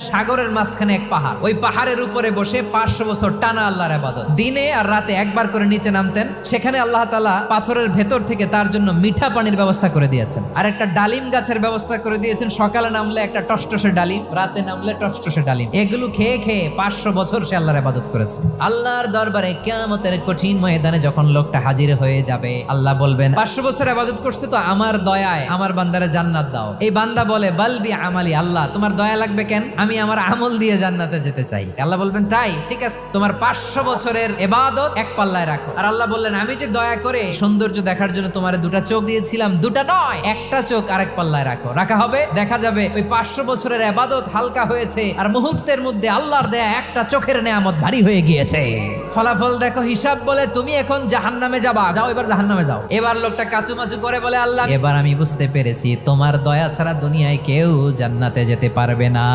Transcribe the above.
সাগরের মাঝখানে এক পাহাড়, ওই পাহাড়ের উপরে বসে 500 বছর টানা আল্লাহর ইবাদত। দিনে আর রাতে একবার করে নিচে নামতেন। সেখানে আল্লাহ তাআলা পাথরের ভেতর থেকে তার জন্য মিঠা পানির ব্যবস্থা করে দিয়েছেন, আর একটা ডালিম গাছের ব্যবস্থা করে দিয়েছেন। সকালে নামলে একটা টসটসে ডালিম, রাতে নামলে টসটসে ডালিম। এগুলো খেয়ে খেয়ে 500 বছর সে আল্লাহর ইবাদত করেছে। আল্লাহর দরবারে কিয়ামতের কঠিন ময়দানে যখন লোকটা হাজির হয়ে যাবে, আল্লাহ বলবেন 500 বছর ইবাদত করছে তো আমার দয়ায় আমার বান্দারে জান্নাত দাও। এই বান্দা বলে বালবি আমালি, আল্লাহ তোমার দয়া লাগবে কেন? আমি আমার আমল দিয়ে জান্নাতে যেতে চাই। আল্লাহ বলবেন তাই ঠিক আছে, তোমার 500 বছরের ইবাদত এক পাল্লায় রাখো। আর আল্লাহ বললেন আমি যে দয়া করে সৌন্দর্য দেখার জন্য তোমার দুটা চোখ দিয়েছিলাম, দুটা নয় একটা চোখ আরেক পাল্লায় রাখো। রাখা হবে, দেখা যাবে ওই 500 বছরের ইবাদত হালকা হয়েছে, আর মুহূর্তের মধ্যে আল্লাহর দেয়া একটা চোখের নেয়ামত ভারী হয়ে গিয়েছে। ফলাফল দেখো, হিসাব বলে তুমি এখন জাহান্নামে যাবা, যাও এবার জাহান্নামে যাও। এবার লোকটা কাচুমাচু করে বলে আল্লাহ এবার আমি বুঝতে পেরেছি তোমার দয়া ছাড়া দুনিয়ায় কেউ জান্নাতে যেতে পারবে না।